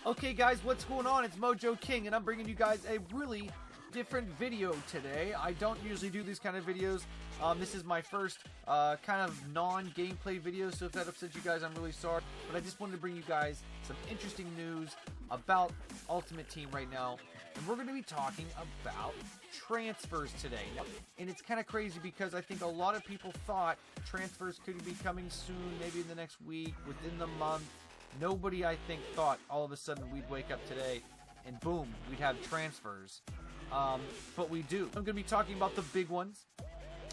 Okay guys, what's going on? It's Mojo King and I'm bringing you guys a really different video today. I don't usually do these kind of videos. This is my first kind of non-gameplay video, so if that upsets you guys, I'm really sorry. But I just wanted to bring you guys some interesting news about Ultimate Team right now. And we're going to be talking about transfers today. And it's kind of crazy because I think a lot of people thought transfers could be coming soon, maybe in the next week, within the month. Nobody, I think, thought all of a sudden we'd wake up today and boom, we'd have transfers. But we do. I'm going to be talking about the big ones.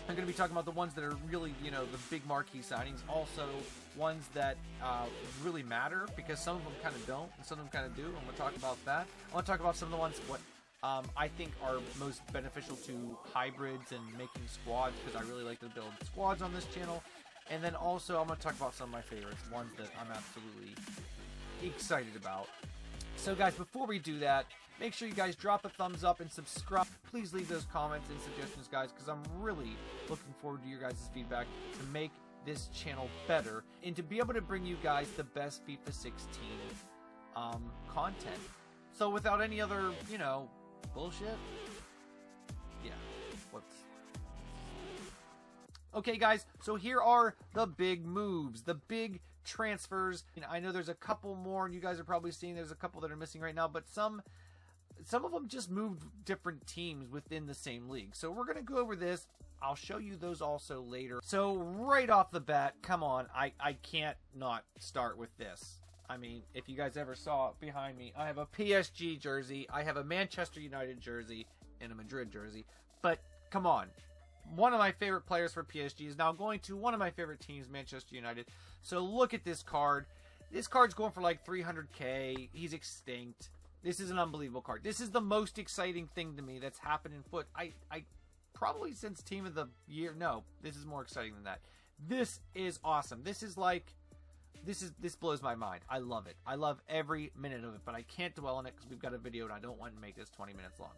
I'm going to be talking about the ones that are really, you know, the big marquee signings. Also, ones that really matter, because some of them kind of don't and some of them kind of do. I'm going to talk about that. I want to talk about some of the ones what I think are most beneficial to hybrids and making squads, because I really like to build squads on this channel. And then also, I'm going to talk about some of my favorites, ones that I'm absolutely excited about. So guys, before we do that, make sure you guys drop a thumbs up and subscribe. Please leave those comments and suggestions, guys, because I'm really looking forward to your guys' feedback to make this channel better and to be able to bring you guys the best FIFA 16 content. So without any other, you know, bullshit, yeah, whoops. Okay, guys, so here are the big moves, the big transfers. And I know there's a couple more, and you guys are probably seeing there's a couple that are missing right now, but some of them just moved different teams within the same league. So we're going to go over this. I'll show you those also later. So right off the bat, come on, I can't not start with this. I mean, if you guys ever saw it behind me, I have a PSG jersey, I have a Manchester United jersey, and a Madrid jersey. But come on. One of my favorite players for PSG is now going to one of my favorite teams, Manchester United. So look at this card. This card's going for like 300k. He's extinct. This is an unbelievable card. This is the most exciting thing to me that's happened in foot. I probably since Team of the Year. No, this is more exciting than that. This is awesome. This is like, this blows my mind. I love it. I love every minute of it, but I can't dwell on it because we've got a video and I don't want to make this 20 minutes long.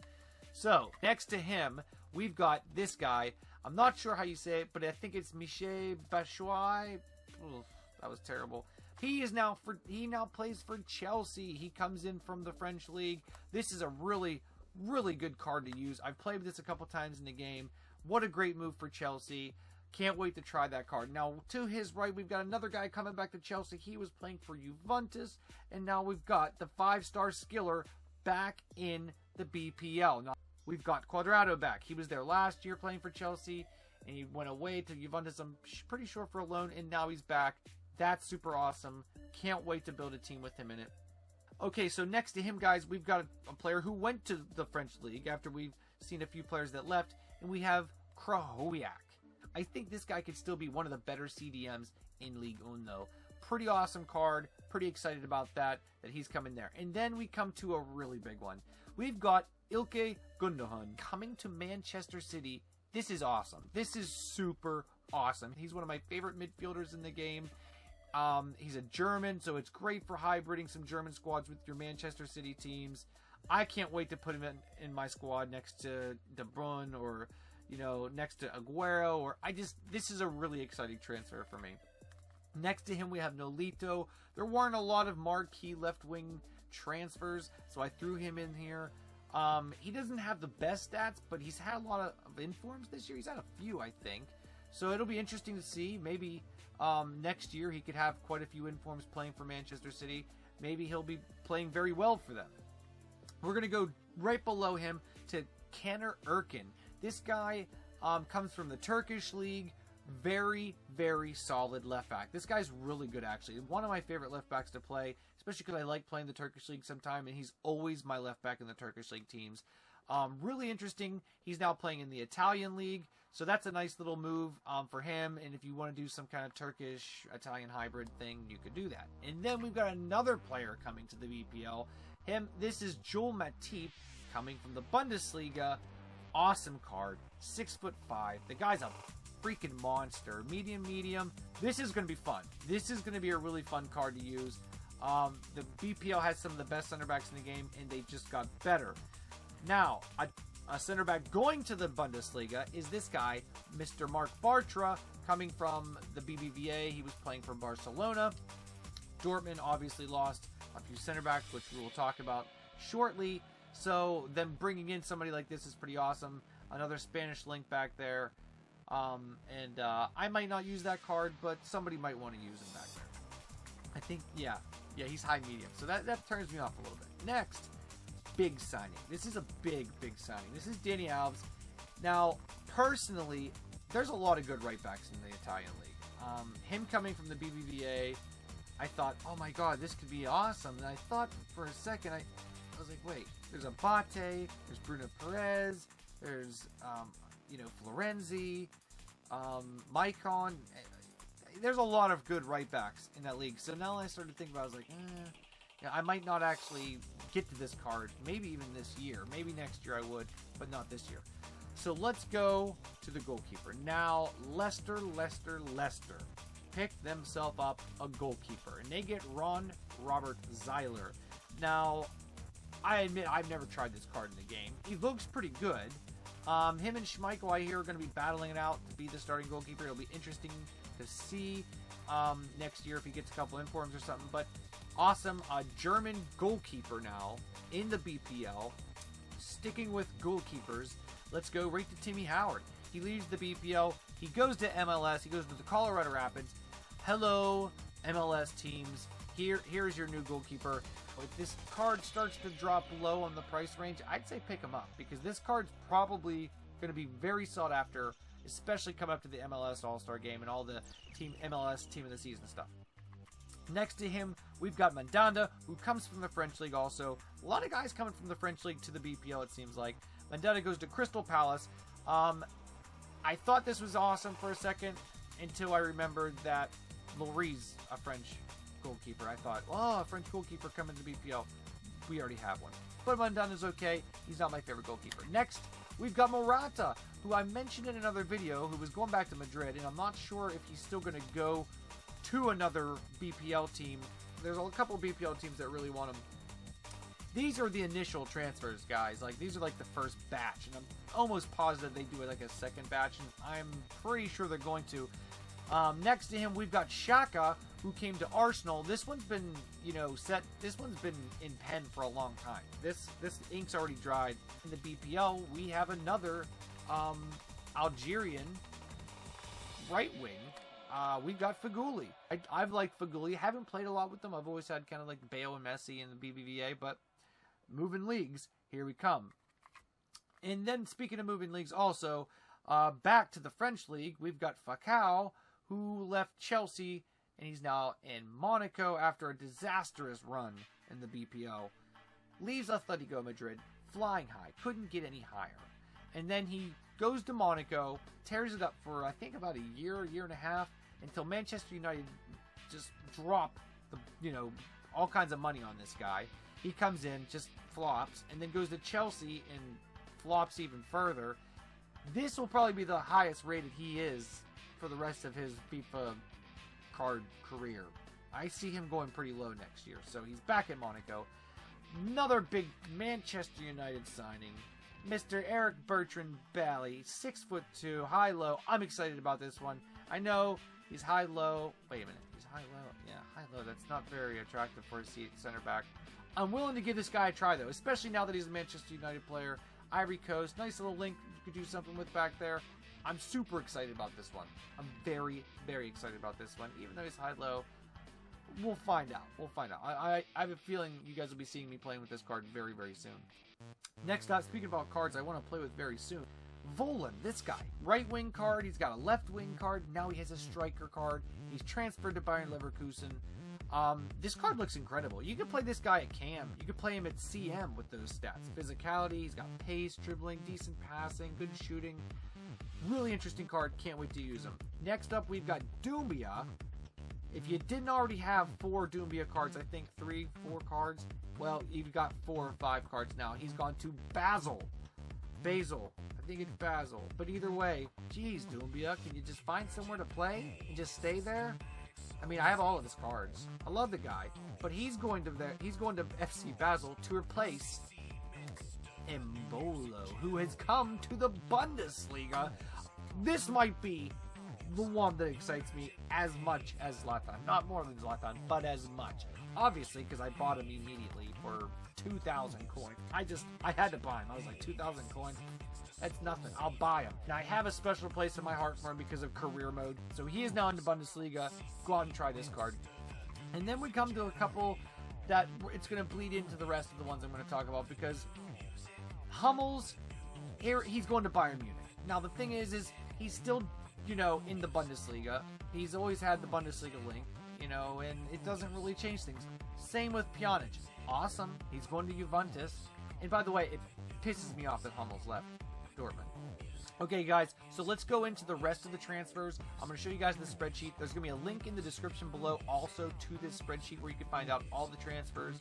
So, next to him, we've got this guy. I'm not sure how you say it, but I think it's Michel Batshuayi. Oof, that was terrible. He now plays for Chelsea. He comes in from the French league. This is a really, really good card to use. I've played this a couple times in the game. What a great move for Chelsea. Can't wait to try that card. Now, to his right, we've got another guy coming back to Chelsea. He was playing for Juventus, and now we've got the 5-star skiller back in the BPL. Now, we've got Cuadrado back. He was there last year playing for Chelsea, and he went away to Juventus, I'm pretty sure, for a loan, and now he's back. That's super awesome. Can't wait to build a team with him in it. Okay, so next to him, guys, we've got a player who went to the French league after we've seen a few players that left, and we have Krahowiak. I think this guy could still be one of the better CDMs in Ligue 1, though. Pretty awesome card. Pretty excited about that he's coming there. And then we come to a really big one. We've got Ilkay Gundogan coming to Manchester City. This is awesome. This is super awesome. He's one of my favorite midfielders in the game. He's a German, so it's great for hybriding some German squads with your Manchester City teams. I can't wait to put him in my squad next to De Bruyne, or, you know, next to Aguero, or this is a really exciting transfer for me. Next to him, we have Nolito. There weren't a lot of marquee left-wing transfers, so I threw him in here. He doesn't have the best stats, but he's had a lot of informs this year. He's had a few, I think. So it'll be interesting to see. Maybe next year he could have quite a few informs playing for Manchester City. Maybe he'll be playing very well for them. We're going to go right below him to Caner Erkin. This guy comes from the Turkish league. Very, very solid left back. This guy's really good, actually. One of my favorite left backs to play, especially because I like playing the Turkish league sometime, and he's always my left back in the Turkish league teams. Really interesting. He's now playing in the Italian league, so that's a nice little move for him. And if you want to do some kind of Turkish-Italian hybrid thing, you could do that. And then we've got another player coming to the BPL. This is Joel Matip coming from the Bundesliga. Awesome card. 6'5". The guy's a freaking monster. Medium. This is going to be fun. This is going to be a really fun card to use. The BPL has some of the best center backs in the game, and they just got better. Now, a center back going to the Bundesliga is this guy, Mr. Marc Bartra, coming from the BBVA. He was playing for Barcelona. Dortmund obviously lost a few center backs, which we will talk about shortly. So them bringing in somebody like this is pretty awesome. Another Spanish link back there. I might not use that card, but somebody might want to use him back there. I think, yeah, he's high medium. So that turns me off a little bit. Next, big signing. This is a big signing. This is Danny Alves. Now, personally, there's a lot of good right backs in the Italian league. Him coming from the BBVA, I thought, oh my god, this could be awesome. And I thought for a second, I was like, wait, there's Abate, there's Bruno Perez, there's, Florenzi, Maicon. There's a lot of good right backs in that league. So now I started thinking about it, I was like, I might not actually get to this card. Maybe even this year. Maybe next year I would, but not this year. So let's go to the goalkeeper. Now, Leicester picked themselves up a goalkeeper. And they get Robert Zeiler. Now, I admit I've never tried this card in the game. He looks pretty good. Him and Schmeichel, I hear, are going to be battling it out to be the starting goalkeeper. It'll be interesting to see next year if he gets a couple informs or something. But awesome. A German goalkeeper now in the BPL. Sticking with goalkeepers, let's go right to Timmy Howard. He leaves the BPL. He goes to MLS. He goes to the Colorado Rapids. Hello, MLS teams. Here's your new goalkeeper. If this card starts to drop low on the price range, I'd say pick him up, because this card's probably going to be very sought after, especially coming up to the MLS All-Star Game and all the MLS Team of the Season stuff. Next to him, we've got Mandanda, who comes from the French League also. A lot of guys coming from the French League to the BPL, it seems like. Mandanda goes to Crystal Palace. I thought this was awesome for a second until I remembered that Lori's a French goalkeeper. I thought, oh, a French goalkeeper coming to BPL. We already have one. But Mandanda's okay. He's not my favorite goalkeeper. Next, we've got Morata, who I mentioned in another video, who was going back to Madrid, and I'm not sure if he's still going to go to another BPL team. There's a couple of BPL teams that really want him. These are the initial transfers, guys. Like, these are like the first batch, and I'm almost positive they do like a second batch, and I'm pretty sure they're going to. Next to him, we've got Xhaka, who came to Arsenal. This one's been, set. This one's been in pen for a long time. This ink's already dried. In the BPL, we have another Algerian right wing. We've got Feghouli. I've liked Feghouli. Haven't played a lot with them. I've always had kind of like Bale and Messi in the BBVA, but moving leagues, here we come. And then, speaking of moving leagues also, back to the French league, we've got Falcao, who left Chelsea, and he's now in Monaco after a disastrous run in the BPO. Leaves Atletico Madrid, flying high, couldn't get any higher. And then he goes to Monaco, tears it up for, I think, about a year and a half, until Manchester United just drop, all kinds of money on this guy. He comes in, just flops, and then goes to Chelsea and flops even further. This will probably be the highest rated he is for the rest of his FIFA card career. I see him going pretty low next year, so he's back in Monaco. Another big Manchester United signing, Mr. Eric Bertrand Bally, 6'2", high-low. I'm excited about this one. I know he's high-low. Wait a minute, he's high-low? Yeah, high-low. That's not very attractive for a center back. I'm willing to give this guy a try, though, especially now that he's a Manchester United player. Ivory Coast, nice little link you could do something with back there. I'm super excited about this one. I'm very, very excited about this one. Even though he's high-low, we'll find out. I have a feeling you guys will be seeing me playing with this card very, very soon. Next up, speaking about cards I want to play with very soon, Volan, this guy. Right wing card, he's got a left wing card, now he has a striker card. He's transferred to Bayern Leverkusen. This card looks incredible. You could play this guy at Cam. You could play him at CM with those stats. Physicality, he's got pace, dribbling, decent passing, good shooting. Really interesting card. Can't wait to use him. Next up, we've got Doumbia. If you didn't already have 4 Doumbia cards, I think 3, 4 cards, well, you've got 4 or 5 cards now. He's gone to Basel. I think it's Basel. But either way, geez, Doumbia, can you just find somewhere to play and just stay there? I mean, I have all of his cards. I love the guy, but he's going to FC Basel to replace Embolo, who has come to the Bundesliga. This might be the one that excites me as much as Zlatan. Not more than Zlatan, but as much. Obviously, because I bought him immediately for 2,000 coins. I had to buy him. I was like, 2,000 coins? That's nothing. I'll buy him. Now, I have a special place in my heart for him because of career mode. So he is now in the Bundesliga. Go out and try this card. And then we come to a couple that it's going to bleed into the rest of the ones I'm going to talk about, because Hummels, here he's going to Bayern Munich. Now, the thing is he's still, in the Bundesliga. He's always had the Bundesliga link, and it doesn't really change things. Same with Pjanic. Awesome. He's going to Juventus. And by the way, it pisses me off that Hummels left Dortmund. Okay, guys, so let's go into the rest of the transfers. I'm going to show you guys the spreadsheet. There's going to be a link in the description below also to this spreadsheet where you can find out all the transfers.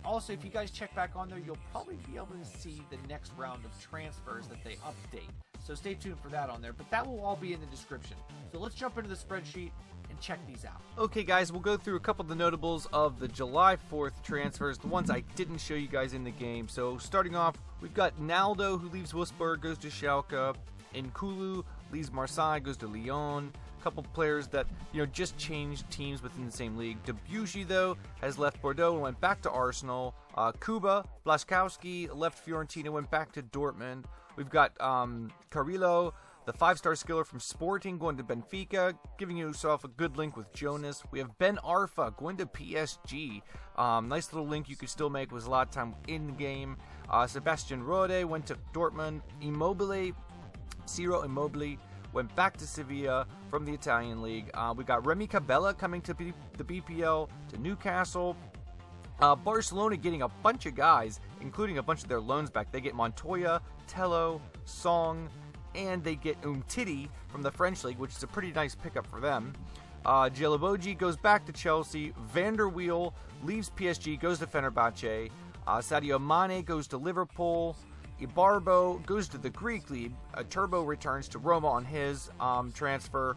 Also, if you guys check back on there, you'll probably be able to see the next round of transfers that they update. So stay tuned for that on there, but that will all be in the description. So let's jump into the spreadsheet and check these out. Okay, guys, we'll go through a couple of the notables of the July 4th transfers, the ones I didn't show you guys in the game. So starting off, we've got Naldo, who leaves Wolfsburg, goes to Schalke. Nkulu leaves Marseille, goes to Lyon. A couple players that, just changed teams within the same league. Debuchy, though, has left Bordeaux and went back to Arsenal. Kuba, Blaszczykowski left Fiorentina, went back to Dortmund. We've got Carrillo, the 5-star skiller from Sporting, going to Benfica, giving yourself a good link with Jonas. We have Ben Arfa going to PSG. Nice little link you could still make with a lot of time in the game. Sebastian Rode went to Dortmund. Ciro Immobile went back to Sevilla from the Italian league. We got Remy Cabella coming to the BPL to Newcastle. Barcelona getting a bunch of guys, including a bunch of their loans back. They get Montoya, Tello, Song, and they get Umtiti from the French league, which is a pretty nice pickup for them. Djelaboji goes back to Chelsea. Van der Weel leaves PSG, goes to Fenerbahce. Sadio Mane goes to Liverpool. Ibarbo goes to the Greek league. Turbo returns to Roma on his transfer.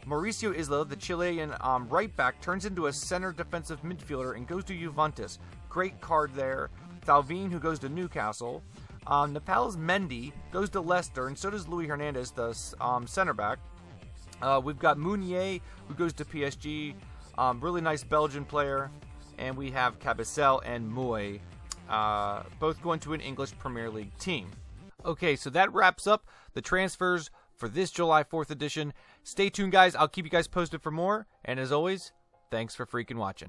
Mauricio Isla, the Chilean right back, turns into a center defensive midfielder and goes to Juventus. Great card there. Thauvin, who goes to Newcastle. Nepal's Mendy goes to Leicester, and so does Luis Hernandez, the center back. We've got Meunier, who goes to PSG. Really nice Belgian player. And we have Cabecel and Mouy, both going to an English Premier League team. Okay, so that wraps up the transfers for this July 4th edition. Stay tuned, guys. I'll keep you guys posted for more. And as always, thanks for freaking watching.